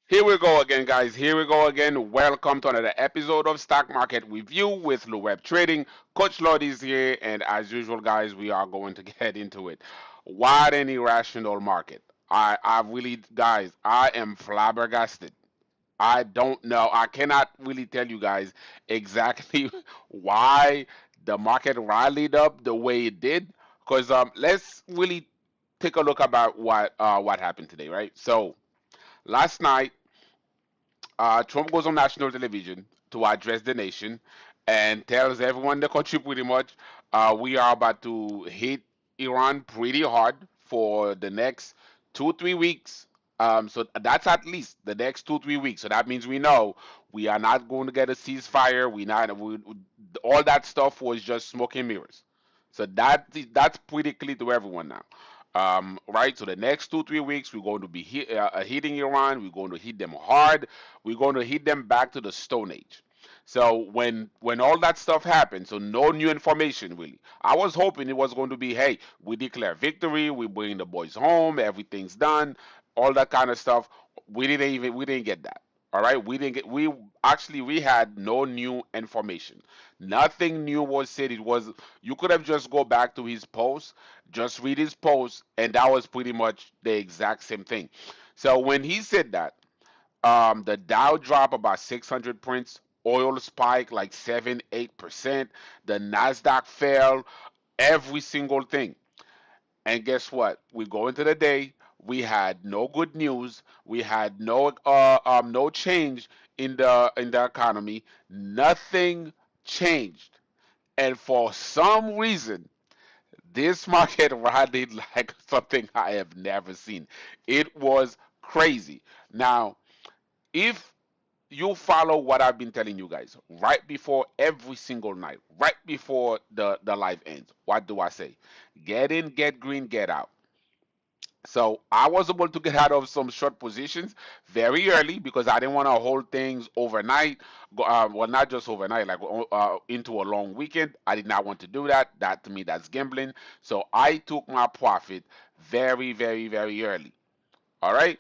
Here we go again, guys. Here we go again. Welcome to another episode of Stock Market Review with Luwep Trading. Coach Lord is here, and as usual, guys, we are going to get into it. What an irrational market! I really, guys, I am flabbergasted. I don't know. I cannot really tell you guys exactly why the market rallied up the way it did. Because let's really take a look about what happened today, right? So last night Trump goes on national television to address the nation and tells everyone in the country pretty much we are about to hit Iran pretty hard for the next 2 3 weeks. So that's at least the next 2 3 weeks. So that means we know we are not going to get a ceasefire. All that stuff was just smoke and mirrors. So that's pretty clear to everyone now. Right. So the next 2 3 weeks, we're going to be hitting Iran. We're going to hit them hard. We're going to hit them back to the Stone Age. So when all that stuff happened, so no new information really. I was hoping it was going to be, hey, we declare victory, we bring the boys home, everything's done, all that kind of stuff. We didn't get that. All right, we had no new information. Nothing new was said. It was you could have just go back to his post, just read his post, and that was pretty much the exact same thing. So when he said that, the Dow dropped about 600 points. Oil spiked like 7 8%. The Nasdaq fell. Every single thing. And guess what? We go into the day. We had no good news. We had no change in the economy. Nothing changed. And for some reason, this market rallied like something I have never seen. It was crazy. Now, if you follow what I've been telling you guys right before every single night, right before the live ends, what do I say? Get in, get green, get out. So I was able to get out of some short positions very early because I didn't want to hold things overnight. Well, not just overnight, like into a long weekend. I did not want to do that. That to me, that's gambling. So I took my profit very, very, very early. All right.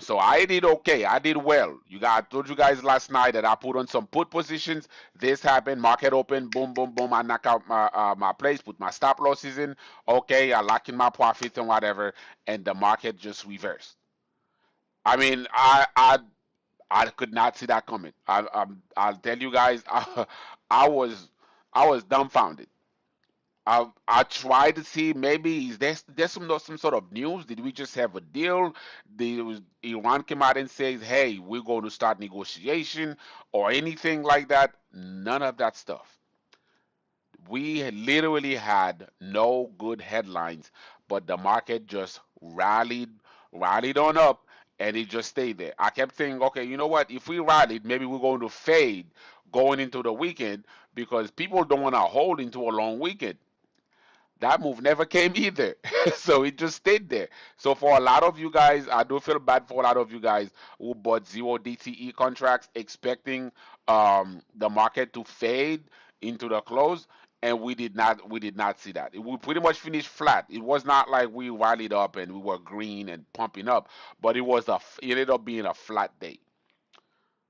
So I did okay. I did well. I told you guys last night that I put on some put positions. This happened. Market open. Boom, boom, boom. I knock out my place. Put my stop losses in. Okay. I lock in my profits and whatever. And the market just reversed. I mean, I could not see that coming. I'll tell you guys. I was I was dumbfounded. I tried to see maybe is there's some sort of news. Did we just have a deal? Iran came out and says, "Hey, we're going to start negotiation or anything like that." None of that stuff. We literally had no good headlines, but the market just rallied on up, and it just stayed there. I kept thinking, okay, you know what? If we rallied, maybe we're going to fade going into the weekend because people don't want to hold into a long weekend. That move never came either. So it just stayed there. So for a lot of you guys, I do feel bad for a lot of you guys who bought zero DTE contracts expecting the market to fade into the close, and we did not see that. We pretty much finished flat. It was not like we rallied up and we were green and pumping up, but it ended up being a flat day.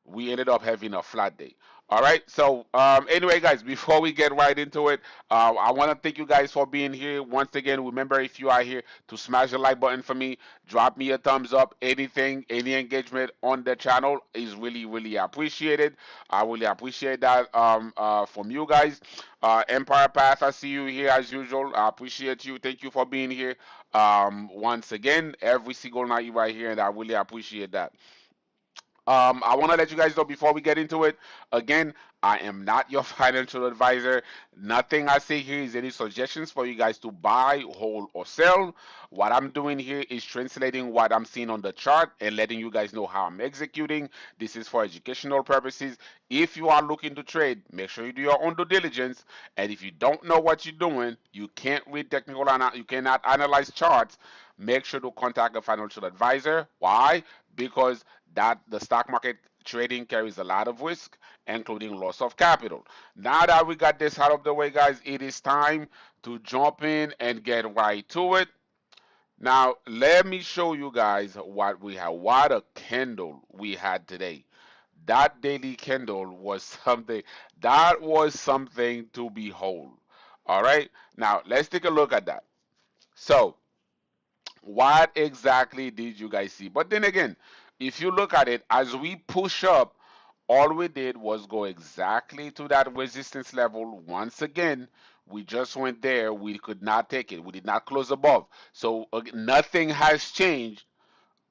We ended up having a flat day. All right. So anyway, guys, before we get right into it, I want to thank you guys for being here once again. Remember, if you are here, to smash the like button for me, drop me a thumbs up. Anything, any engagement on the channel is really, really appreciated. I really appreciate that from you guys. Empire Path, I see you here as usual. I appreciate you. Thank you for being here once again every single night you are here, and I really appreciate that. I want to let you guys know before we get into it. Again, I am not your financial advisor. Nothing I say here is any suggestions for you guys to buy, hold, or sell. What I'm doing here is translating what I'm seeing on the chart and letting you guys know how I'm executing. This is for educational purposes. If you are looking to trade, make sure you do your own due diligence. And if you don't know what you're doing, you can't read you cannot analyze charts. Make sure to contact a financial advisor. Why? Because that the stock market trading carries a lot of risk, including loss of capital. Now that we got this out of the way, guys, it is time to jump in and get right to it. Now, let me show you guys what we have. What a candle we had today. That daily candle was something to behold. All right. Now, let's take a look at that. So, what exactly did you guys see? But then again, if you look at it, as we push up, all we did was go exactly to that resistance level. Once again, we just went there. We could not take it. We did not close above. So nothing has changed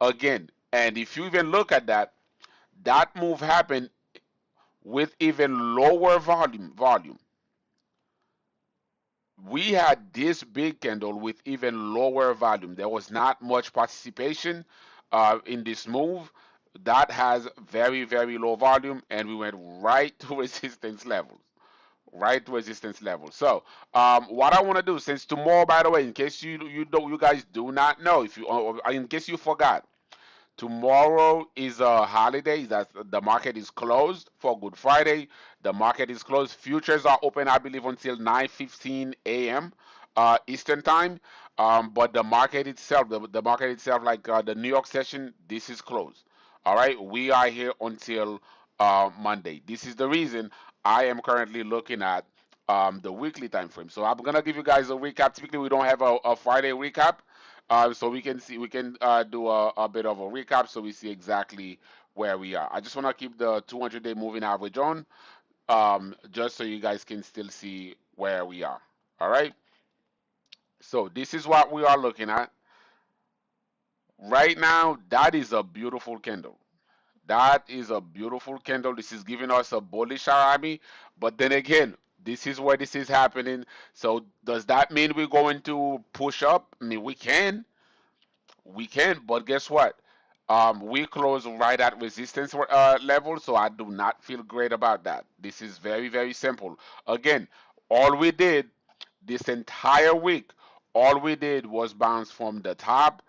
again. And if you even look at that, that move happened with even lower volume. We had this big candle with even lower volume. There was not much participation in this move. That has very, very low volume, and we went right to resistance levels. Right to resistance level. So, what I want to do, since tomorrow, by the way, in case you guys do not know, if you in case you forgot, tomorrow is a holiday. That the market is closed for Good Friday. The market is closed. Futures are open, I believe, until 9:15 a.m. Eastern time. But the market itself, like the New York session, this is closed. All right, we are here until Monday. This is the reason I am currently looking at the weekly time frame. So I'm gonna give you guys a recap. Typically, we don't have a Friday recap. So we can do a bit of a recap so we see exactly where we are. I just want to keep the 200-day moving average on, just so you guys can still see where we are. All right. So this is what we are looking at right now. That is a beautiful candle. That is a beautiful candle. This is giving us a bullish army, but then again, this is where this is happening. So does that mean we're going to push up? I mean, we can, but guess what? We close right at resistance level, so I do not feel great about that. This is very, very simple. Again, all we did this entire week, all we did was bounce from the top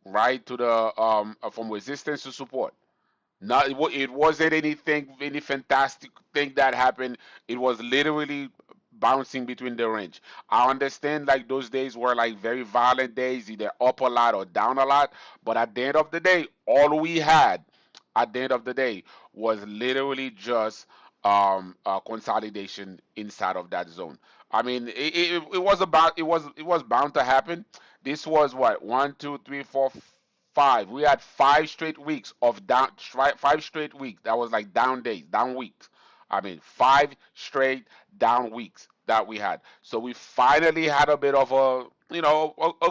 right to the from resistance to support. Not it wasn't any fantastic thing that happened. It was literally bouncing between the range. I understand like those days were like very violent days, either up a lot or down a lot. But at the end of the day, all we had at the end of the day was literally just consolidation inside of that zone. I mean, it was bound to happen. This was what 1, 2, 3, 4, 5. We had 5 straight weeks of down. 5 straight weeks. That was like down days, down weeks. I mean, 5 straight down weeks that we had. So we finally had a bit of a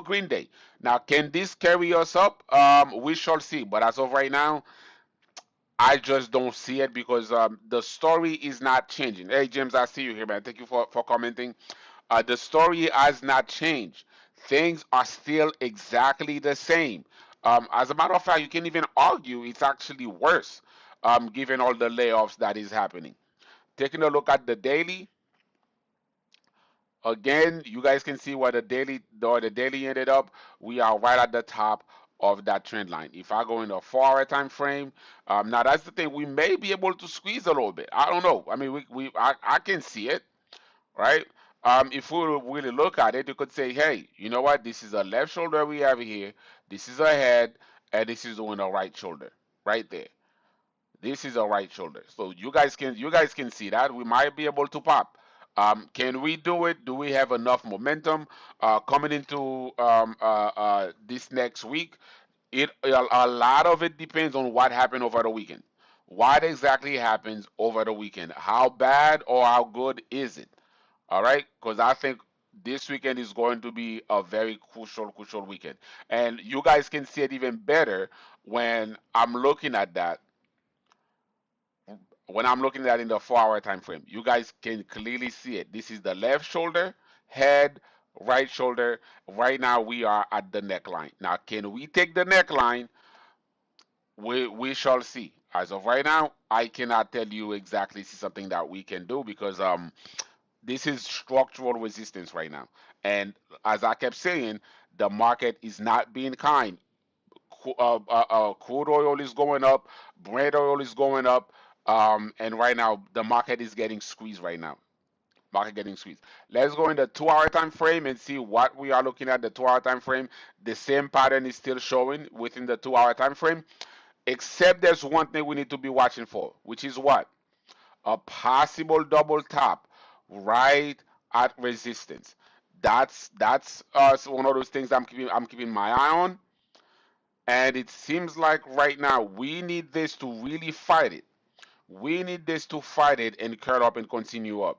green day. Now, can this carry us up? We shall see. But as of right now, I just don't see it because the story is not changing. Hey, James, I see you here, man. Thank you for commenting. The story has not changed. Things are still exactly the same. As a matter of fact, you can even argue it's actually worse, given all the layoffs that is happening. Taking a look at the daily, again, you guys can see where the daily ended up. We are right at the top of that trend line. If I go in a 4 hour time frame, now that's the thing. We may be able to squeeze a little bit. I don't know. I mean, I can see it, right? If we really look at it, you could say, hey, you know what? This is a left shoulder we have here. This is a head, and this is doing a right shoulder, right there. This is a right shoulder. So you guys can see that we might be able to pop. Can we do it? Do we have enough momentum coming into this next week? A lot of it depends on what happened over the weekend. What exactly happens over the weekend? How bad or how good is it? All right, because I think this weekend is going to be a very crucial weekend, and you guys can see it even better when I'm looking at that in the 4 hour time frame. You guys can clearly see it. This is the left shoulder, head, right shoulder. Right now we are at the neckline. Now, can we take the neckline? We shall see. As of right now, I cannot tell you exactly something that we can do because this is structural resistance right now. And as I kept saying, the market is not being kind. Crude oil is going up, Brent oil is going up, and right now the market is getting squeezed right now. Market getting squeezed. Let's go in the 2 hour time frame and see what we are looking at. The 2 hour time frame, the same pattern is still showing within the 2 hour time frame, except there's one thing we need to be watching for, which is what? A possible double top right at resistance. That's one of those things I'm keeping my eye on. And it seems like right now we need this to really fight it. We need this to fight it and curl up and continue up.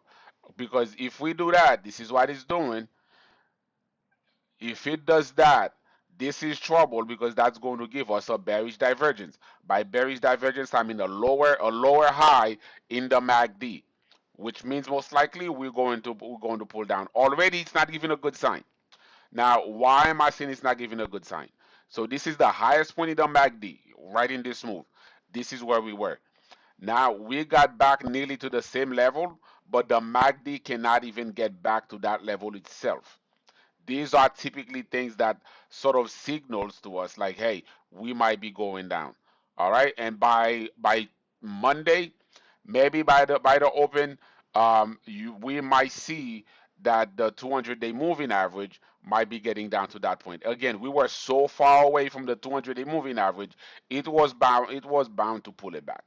Because if we do that, this is what it's doing. If it does that, this is trouble because that's going to give us a bearish divergence. By bearish divergence, I mean a lower high in the MACD, which means most likely we're going to pull down. Already, it's not even a good sign. Now, why am I saying it's not giving a good sign? So this is the highest point in the MACD, right in this move. This is where we were. Now we got back nearly to the same level, but the MACD cannot even get back to that level itself. These are typically things that sort of signals to us like, hey, we might be going down. All right, and by Monday, maybe by the open, we might see that the 200-day moving average might be getting down to that point. Again, we were so far away from the 200-day moving average, it was bound to pull it back.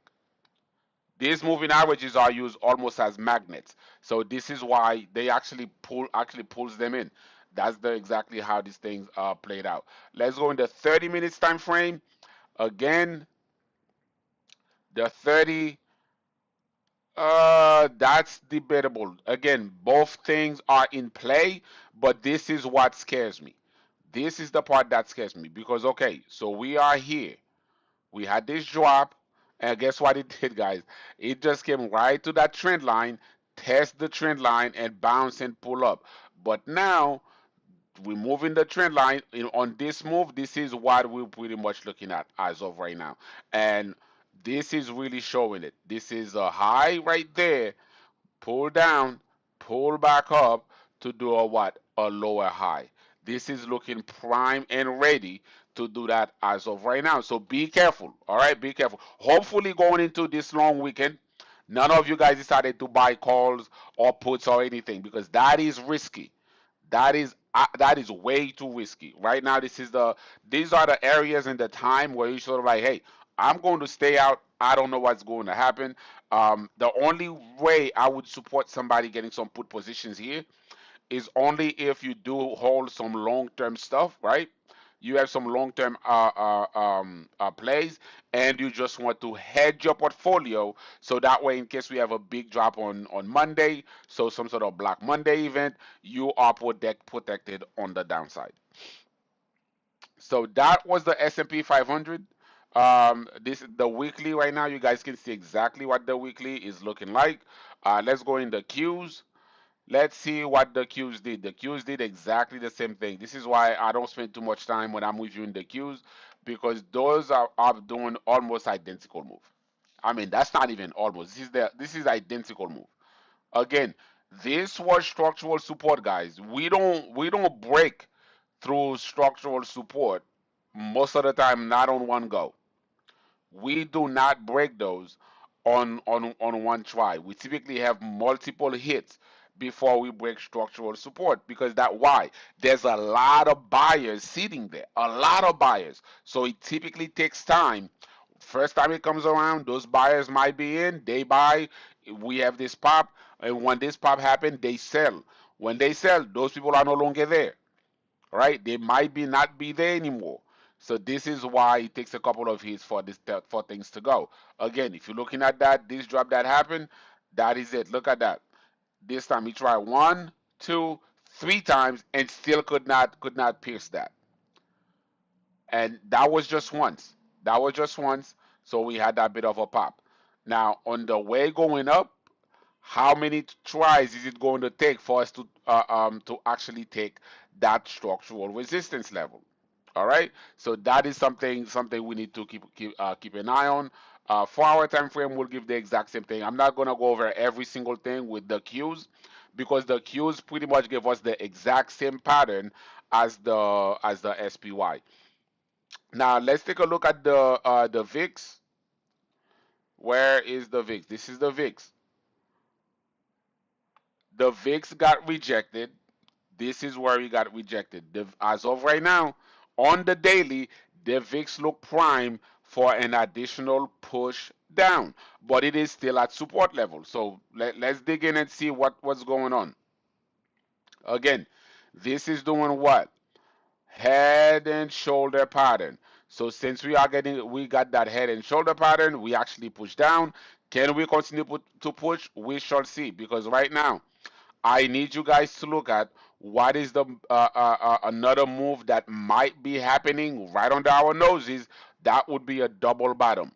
These moving averages are used almost as magnets. So this is why they actually pulls them in. That's the exactly how these things are played out. Let's go in the 30 minutes time frame. Again, the 30, that's debatable. Again, both things are in play, but this is what scares me. This is the part that scares me because okay, so we are here. We had this drop, and guess what it did, guys? It just came right to that trend line, test the trend line, and bounce and pull up. But now we're moving the trend line on this move. This is what we're pretty much looking at as of right now, and this is really showing it. This is a high right there, pull down, pull back up to do a what? A lower high. This is looking prime and ready to do that as of right now. So be careful. All right, be careful. Hopefully, going into this long weekend, none of you guys decided to buy calls or puts or anything because that is risky. That is way too risky. Right now, these are the areas in the time where you sort of like, hey, I'm going to stay out. I don't know what's going to happen. The only way I would support somebody getting some put positions here is only if you do hold some long-term stuff, right? You have some long-term plays, and you just want to hedge your portfolio so that way, in case we have a big drop on Monday, so some sort of Black Monday event, you are protected on the downside. So that was the S&P 500. This the weekly right now. You guys can see exactly what the weekly is looking like. Let's go in the Qs. Let's see what the Qs did. The Qs did exactly the same thing. This is why I don't spend too much time when I'm reviewing the Qs because those are doing almost identical move. I mean, that's not even almost. This is identical move. Again, this was structural support, guys. We don't break through structural support most of the time, not on one go. We do not break those on one try. We typically have multiple hits before we break structural support because that why there's a lot of buyers sitting there, a lot of buyers. So it typically takes time. First time it comes around, those buyers might be in, they buy, we have this pop, and when this pop happen, they sell. When they sell, those people are no longer there, right? They might be not be there anymore. So this is why it takes a couple of hits for for things to go. Again, if you're looking at that, this drop that happened, that is it. Look at that. This time he tried one, two, three times and still could not pierce that. And that was just once. That was just once. So we had that bit of a pop. Now on the way going up, how many tries is it going to take for us to actually take that structural resistance level? All right, so that is something we need to keep an eye on. 4 hour time frame will give the exact same thing. I'm not gonna go over every single thing with the cues because the cues pretty much give us the exact same pattern as the SPY. Now let's take a look at the VIX. Where is the VIX? This is the VIX. The VIX got rejected. This is where he got rejected. As of right now, on the daily, the VIX look prime for an additional push down, but it is still at support level. So let's dig in and see what's going on. Again, this is doing what? Head and shoulder pattern. So since we got that head and shoulder pattern, we actually push down. Can we continue to push? We shall see because right now I need you guys to look at what is the another move that might be happening right under our noses. That would be a double bottom.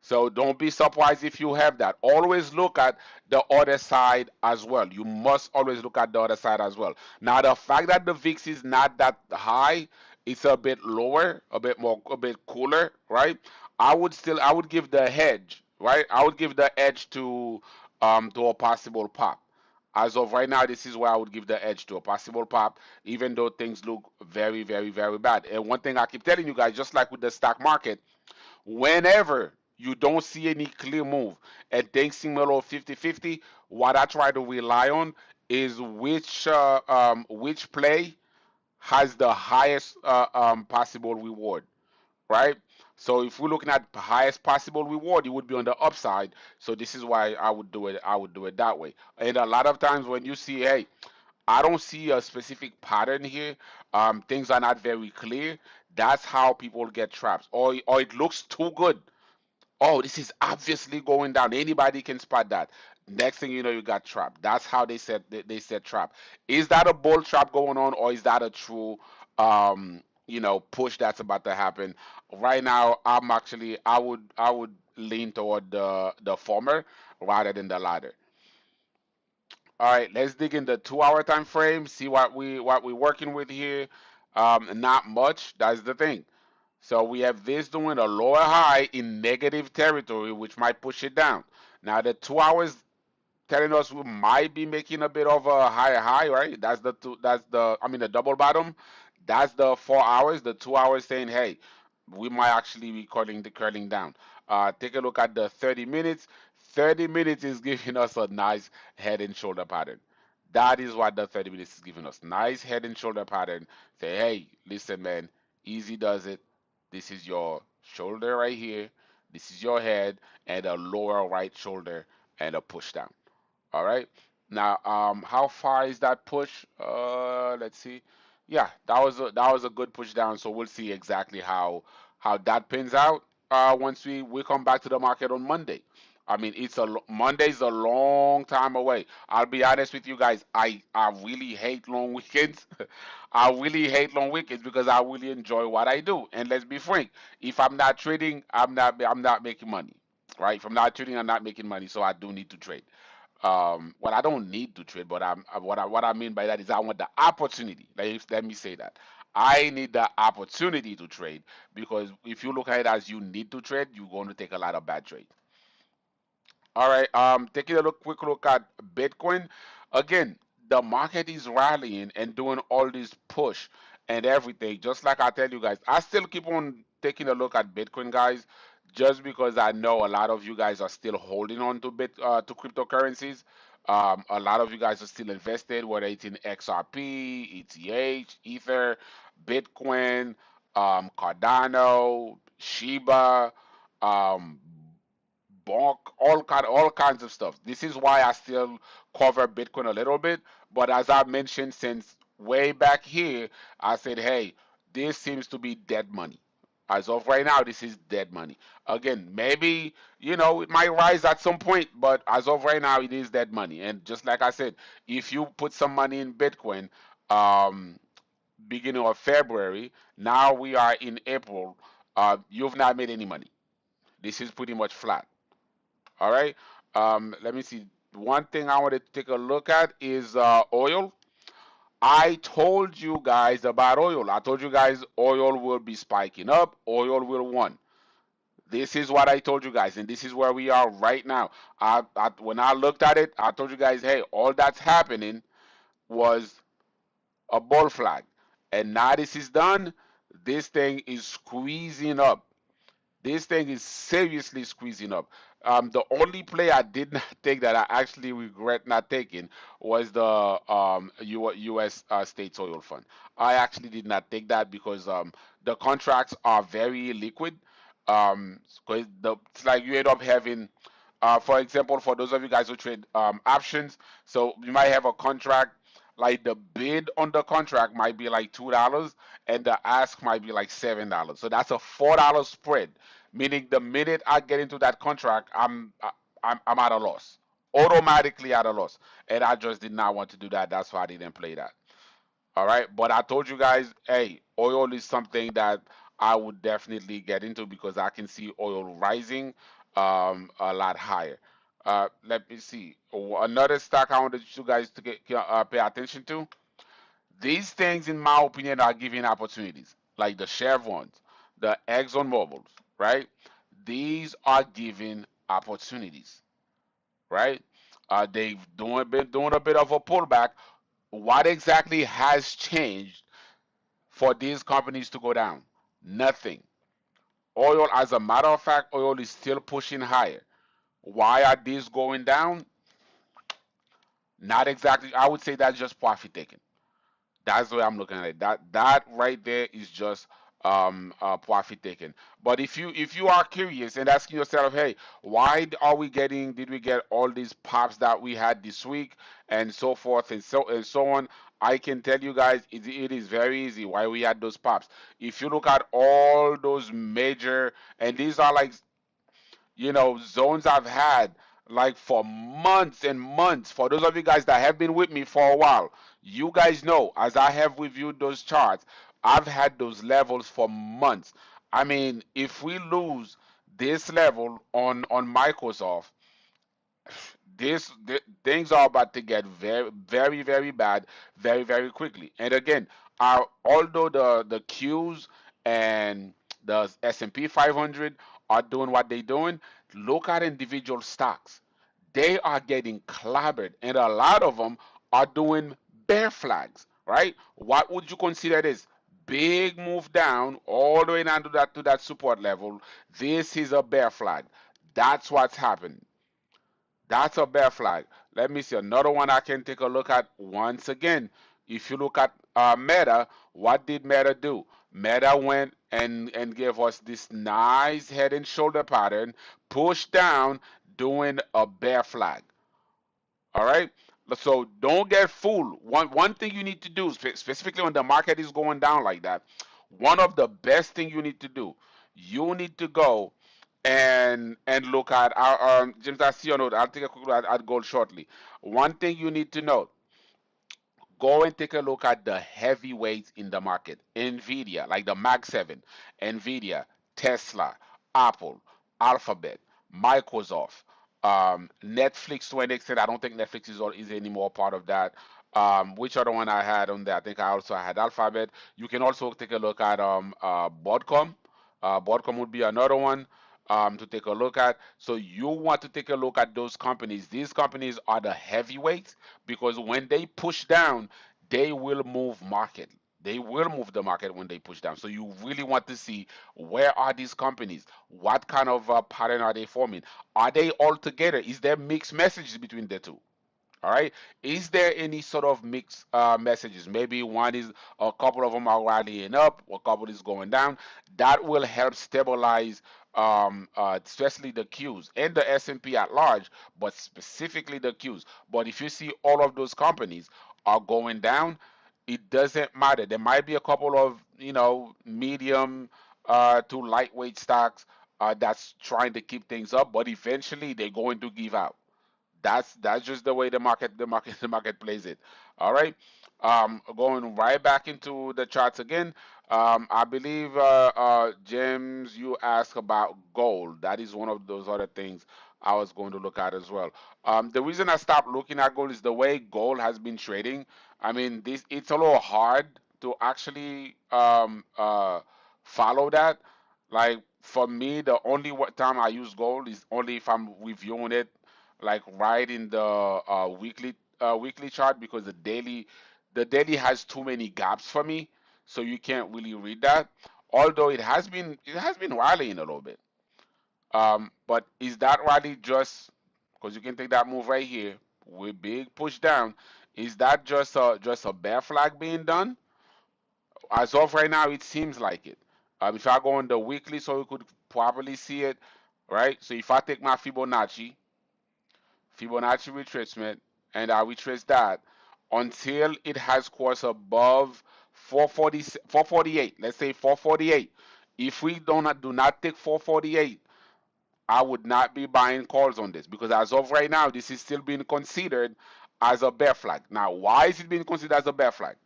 So don't be surprised if you have that. Always look at the other side as well. You must always look at the other side as well. Now the fact that the VIX is not that high, it's a bit lower, a bit cooler, right? I would give the hedge, right? I would give the edge to a possible pop. As of right now, this is where I would give the edge to a possible pop, even though things look very, very, very bad. And one thing I keep telling you guys, just like with the stock market, whenever you don't see any clear move and things seem a little 50-50, what I try to rely on is which play has the highest possible reward, right? So if we're looking at the highest possible reward, it would be on the upside. So this is why I would do it. I would do it that way. And a lot of times when you see, hey, I don't see a specific pattern here. Things are not very clear. That's how people get trapped. Or it looks too good. Oh, this is obviously going down. Anybody can spot that. Next thing you know, you got trapped. That's how they said trap. Is that a bull trap going on, or is that a true push that's about to happen? Right now, I would lean toward the former rather than the latter. All right, let's dig in the 2 hour time frame, see what we're working with here. Not much. That's the thing. So we have this doing a lower high in negative territory, which might push it down. Now the 2 hours telling us we might be making a bit of a higher high, right? The double bottom. That's the 4 hours. The 2 hours saying, hey, we might actually be curling down. Take a look at the 30 minutes. 30 minutes is giving us a nice head and shoulder pattern. That is what the 30 minutes is giving us. Nice head and shoulder pattern. Say, hey, listen, man, easy does it. This is your shoulder right here. This is your head and a lower right shoulder and a push down. All right. Now, how far is that push? Let's see. Yeah, that was a good push down. So we'll see exactly how that pins out once we come back to the market on Monday. I mean, Monday's a long time away. I'll be honest with you guys. I really hate long weekends. I really hate long weekends because I really enjoy what I do. And let's be frank, if I'm not trading, I'm not making money, right? If I'm not trading, I'm not making money. So I do need to trade. Well, I don't need to trade, but what I mean by that is I want the opportunity. Let me say that. I need the opportunity to trade because if you look at it as you need to trade, you're going to take a lot of bad trades. All right. Taking a quick look at Bitcoin. Again, the market is rallying and doing all this push and everything. Just like I tell you guys, I still keep on taking a look at Bitcoin, guys, just because I know a lot of you guys are still holding on to to cryptocurrencies. A lot of you guys are still invested, whether it's in XRP, ETH, Ether, Bitcoin, Cardano, Shiba, um, bulk, all kinds of stuff. This is why I still cover Bitcoin a little bit. But as I mentioned since way back here, I said, hey, this seems to be dead money. As of right now, this is dead money. Again, maybe it might rise at some point, but as of right now, it is dead money. And just like I said, if you put some money in Bitcoin, um, beginning of February, now we are in April, you've not made any money. This is pretty much flat. All right. Let me see. One thing I want to take a look at is oil. I told you guys about oil. I told you guys oil will be spiking up. Oil will won. This is what I told you guys, and this is where we are right now. When I looked at it, I told you guys, hey, all that's happening was a bull flag, and now this is done. This thing is squeezing up. This thing is seriously squeezing up. The only play I did not take that I actually regret not taking was the U.S. States Oil Fund. I actually did not take that because the contracts are very liquid. 'Cause it's like you end up having, for example, for those of you guys who trade options, so you might have a contract. Like the bid on the contract might be like $2, and the ask might be like $7. So that's a $4 spread, meaning the minute I get into that contract, I'm at a loss, automatically at a loss, and I just did not want to do that. That's why I didn't play that. All right, but I told you guys, hey, oil is something that I would definitely get into because I can see oil rising a lot higher. Let me see. Another stock I wanted you guys to pay attention to. These things, in my opinion, are giving opportunities, like the Chevrons, the ExxonMobils, right? These are giving opportunities, right? Been doing a bit of a pullback. What exactly has changed for these companies to go down? Nothing. Oil, as a matter of fact, oil is still pushing higher. Why are these going down? Not exactly. I would say that's just profit taking. That's the way I'm looking at it. That right there is just profit taking. But if you are curious and asking yourself, hey, why are we getting? Did we get all these pops that we had this week and so forth and so on? I can tell you guys, it is very easy why we had those pops. If you look at all those major, and these are like zones I've had like for months and months. For those of you guys that have been with me for a while, you guys know as I have reviewed those charts, I've had those levels for months. I mean, if we lose this level on Microsoft, things are about to get very, very, very bad, very, very quickly. And again, although the Qs and the S&P 500 are doing what they're doing, look at individual stocks. They are getting clobbered, and a lot of them are doing bear flags. Right? What would you consider this? Big move down all the way down to that support level. This is a bear flag. That's what's happened. That's a bear flag. Let me see another one I can take a look at once again. If you look at Meta, what did Meta do? Meta went and gave us this nice head and shoulder pattern, pushed down, doing a bear flag. All right. So don't get fooled. One thing you need to do, specifically when the market is going down like that, one of the best thing you need to do, you need to go and look at our James. I see your note. I'll take a quick look at gold shortly. One thing you need to know: go and take a look at the heavyweights in the market. Nvidia, like the Mag 7, Nvidia, Tesla, Apple, Alphabet, Microsoft, Netflix to an extent. I don't think Netflix is anymore part of that. Which other one I had on there? I think I also had Alphabet. You can also take a look at Broadcom. Broadcom would be another one to take a look at. So you want to take a look at those companies. These companies are the heavyweights because when they push down, they will move market. They will move the market when they push down. So you really want to see where are these companies? What kind of pattern are they forming? Are they all together? Is there mixed messages between the two? All right. Is there any sort of mixed messages? Maybe one is a couple of them are rallying up, a couple is going down. That will help stabilize, especially the Qs and the S&P at large, but specifically the Qs. But if you see all of those companies are going down, it doesn't matter. There might be a couple of medium to lightweight stocks that's trying to keep things up, but eventually they're going to give out. That's just the way the market plays it. All right. Going right back into the charts again. I believe James, you asked about gold. That is one of those other things I was going to look at as well. The reason I stopped looking at gold is the way gold has been trading. I mean, this it's a little hard to actually follow that. Like for me, the only time I use gold is only if I'm reviewing it like right in the weekly chart because the daily has too many gaps for me, so you can't really read that. Although it has been rallying a little bit. But is that rally just because you can take that move right here with big push down? Is that just a bear flag being done? As of right now, it seems like it. If I go on the weekly, so we could properly see it, right? So if I take my Fibonacci retracement, and I retrace that until it has crossed above 440, 448. Let's say 448. If we do not take 448, I would not be buying calls on this because as of right now, this is still being considered as a bear flag. Now, why is it being considered as a bear flag?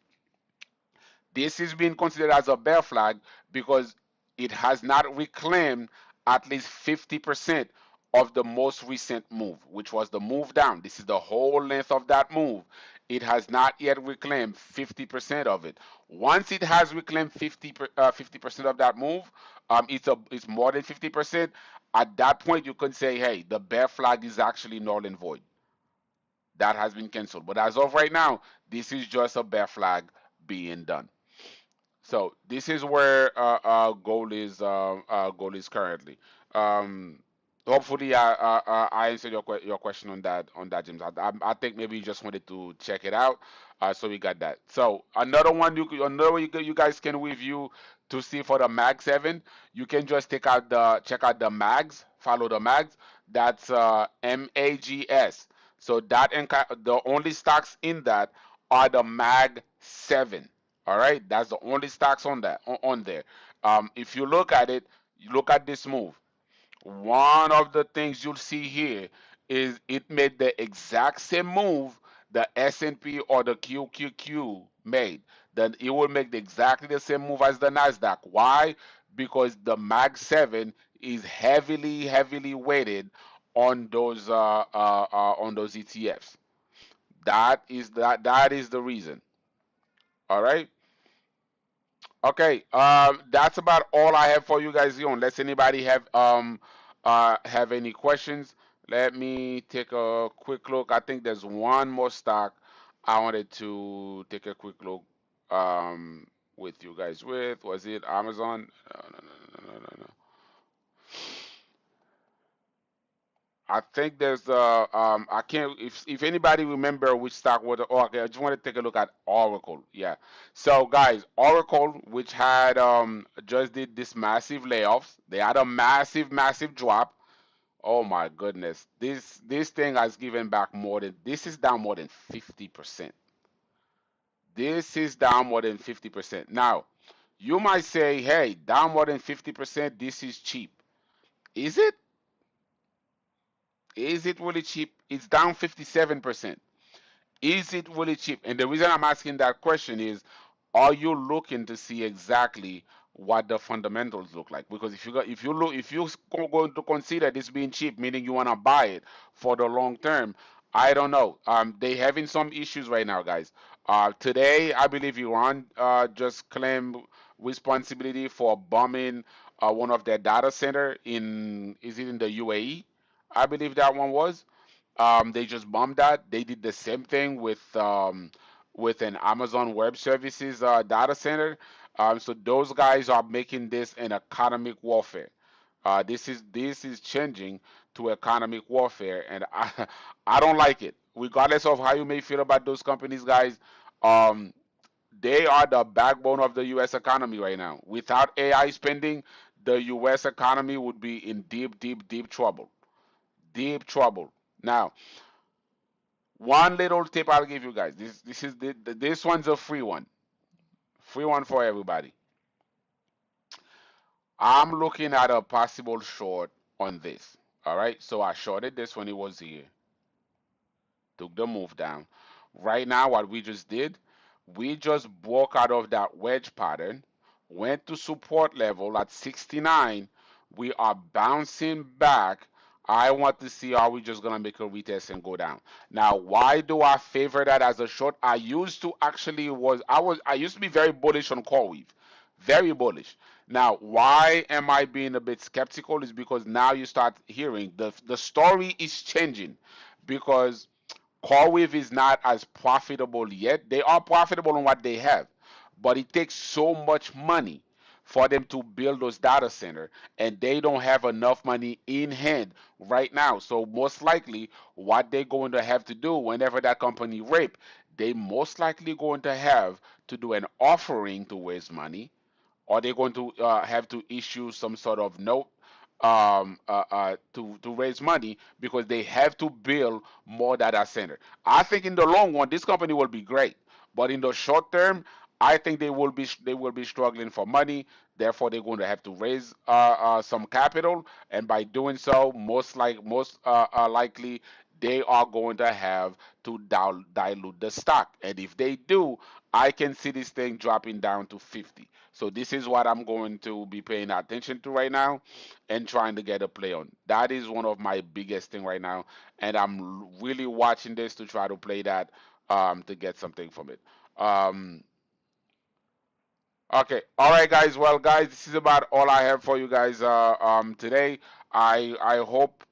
This is being considered as a bear flag because it has not reclaimed at least 50% of the most recent move, which was the move down. This is the whole length of that move. It has not yet reclaimed 50% of it. Once it has reclaimed 50% of that move, it's more than 50%. At that point, you can say, hey, the bear flag is actually null and void. That has been canceled. But as of right now, this is just a bear flag being done. So this is where goal is currently. Um, Hopefully, I answered your question on that, James. I think maybe you just wanted to check it out. So we got that. So another one you guys can review to see for the Mag 7. You can just check out the mags. Follow the mags. That's MAGS. So the only stocks in that are the Mag 7. All right, that's the only stocks on there. If you look at it, you look at this move. One of the things you'll see here is it made the exact same move the S&P or the QQQ made. Then it will make exactly the same move as the Nasdaq. Why? Because the Mag 7 is heavily, heavily weighted on those ETFs. That is the reason. All right. Okay, that's about all I have for you guys here. Unless anybody have any questions, let me take a quick look. I think there's one more stock I wanted to take a quick look with you guys with. Was it Amazon? No, no, no, no, no, no, no. I think there's I can't if anybody remember which stock was. Oh, okay, I just want to take a look at Oracle. Yeah. So guys, Oracle, which had just did this massive layoffs, they had a massive, massive drop. Oh my goodness, this thing has given back more than this is down more than 50%. This is down more than 50%. Now, you might say, hey, down more than 50%, this is cheap. Is it? Is it really cheap? It's down 57%. Is it really cheap? And the reason I'm asking that question is, are you looking to see exactly what the fundamentals look like? Because if you going to consider this being cheap, meaning you want to buy it for the long term, I don't know. They having some issues right now, guys. Today, I believe Iran just claimed responsibility for bombing one of their data center in, is it in the UAE? I believe that one was. They just bombed that. They did the same thing with an Amazon Web Services data center. So those guys are making this an economic warfare. This is changing to economic warfare, and I don't like it. Regardless of how you may feel about those companies, guys, um, they are the backbone of the U.S. economy right now. Without AI spending, the U.S. economy would be in deep, deep, deep trouble. Deep trouble. Now, one little tip I'll give you guys. This one's a free one for everybody. I'm looking at a possible short on this. All right, so I shorted this when it was here, took the move down. Right now, what we just did, we just broke out of that wedge pattern, went to support level at 69. We are bouncing back. I want to see, are we just gonna make a retest and go down? Now, why do I favor that as a short? I used to be very bullish on CoreWeave, very bullish. Now, why am I being a bit skeptical? Is because now you start hearing the story is changing, because CoreWeave is not as profitable yet. They are profitable on what they have, but it takes so much money for them to build those data center, and they don't have enough money in hand right now. So most likely, what they're going to have to do whenever that company rape, they most likely going to have to do an offering to raise money, are they going to have to issue some sort of note to raise money, because they have to build more data center? I think in the long run, this company will be great, but in the short term, I think they will be struggling for money. Therefore, they're going to have to raise some capital, and by doing so, most likely they are going to have to dilute the stock. And if they do, I can see this thing dropping down to 50. So this is what I'm going to be paying attention to right now and trying to get a play on. That is one of my biggest thing right now, and I'm really watching this to try to play that to get something from it. Um, Okay. All right, guys. Well, guys, this is about all I have for you guys today. I hope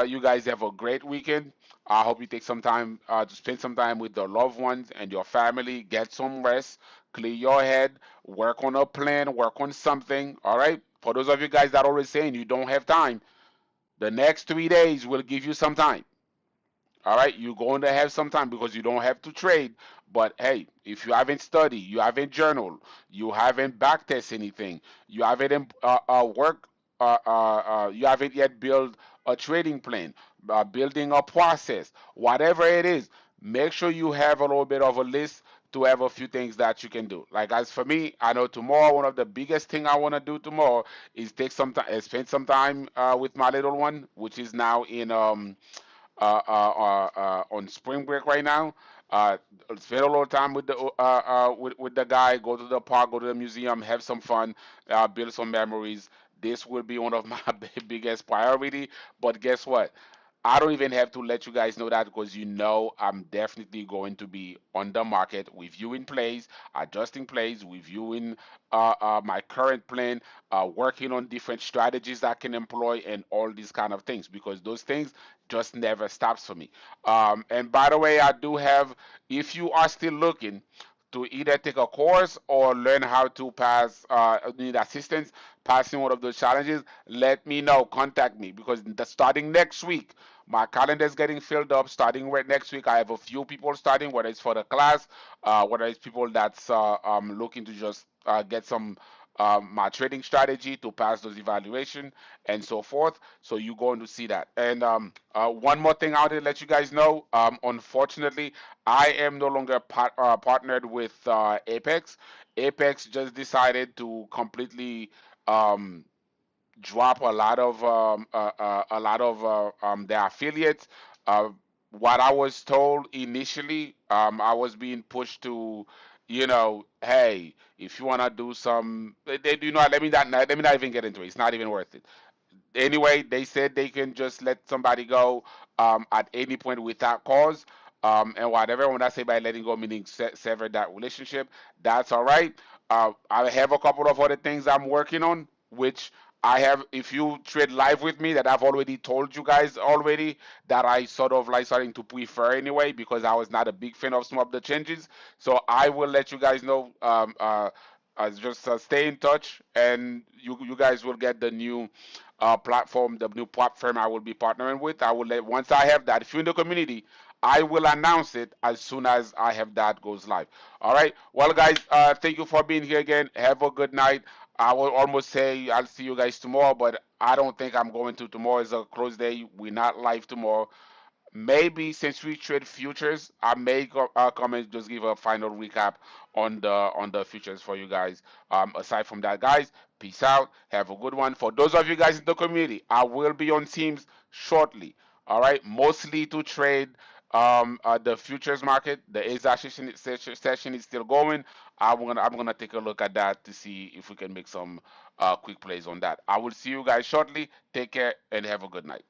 you guys have a great weekend. I hope you take some time to spend some time with your loved ones and your family. Get some rest, clear your head, work on a plan, work on something. All right. For those of you guys that are always saying you don't have time, the next 3 days will give you some time. All right, you're going to have some time because you don't have to trade. But hey, if you haven't studied, you haven't journaled, you haven't backtest anything, you haven't you haven't yet built a trading plan, building a process, whatever it is, make sure you have a little bit of a list to have a few things that you can do. Like as for me, I know tomorrow one of the biggest thing I want to do tomorrow is take some time, spend some time with my little one, which is now in on spring break right now. Spend a little time with the guy. Go to the park, go to the museum, have some fun, build some memories. This will be one of my biggest priority. But guess what? I don't even have to let you guys know that, because you know I'm definitely going to be on the market, reviewing plays, adjusting plays, reviewing my current plan, working on different strategies I can employ, and all these kind of things, because those things just never stops for me. And by the way, I do have, if you are still looking to either take a course or learn how to need assistance passing one of those challenges, let me know. Contact me, because starting next week, my calendar is getting filled up. Starting right next week, I have a few people starting, whether it's for the class, whether it's people that's looking to just get some my trading strategy to pass those evaluation and so forth. So you're going to see that. And one more thing I want to let you guys know. Unfortunately, I am no longer partnered with Apex. Apex just decided to completely um, drop a lot of their affiliates. Uh, what I was told initially, I was being pushed to, hey, if you wanna do some, they do not. Let me not even get into it. It's not even worth it. Anyway, they said they can just let somebody go at any point without cause. And whatever, when I say by letting go, meaning sever that relationship, that's all right. I have a couple of other things I'm working on, which I have. If you trade live with me, that I've already told you guys already, that I sort of like starting to prefer anyway, because I was not a big fan of some of the changes. So I will let you guys know. Just stay in touch, and you guys will get the new platform, the new platform I will be partnering with. I will let once I have that. If you're in the community, I will announce it as soon as I have that goes live. All right. Well, guys, thank you for being here again. Have a good night. I will almost say I'll see you guys tomorrow, but I don't think I'm going to. Tomorrow is a close day. We're not live tomorrow. Maybe since we trade futures, I may come and just give a final recap on the futures for you guys. Aside from that, guys, peace out. Have a good one. For those of you guys in the community, I will be on Teams shortly. All right, mostly to trade the futures market. The session is still going. I'm gonna take a look at that to see if we can make some quick plays on that. I will see you guys shortly. Take care and have a good night.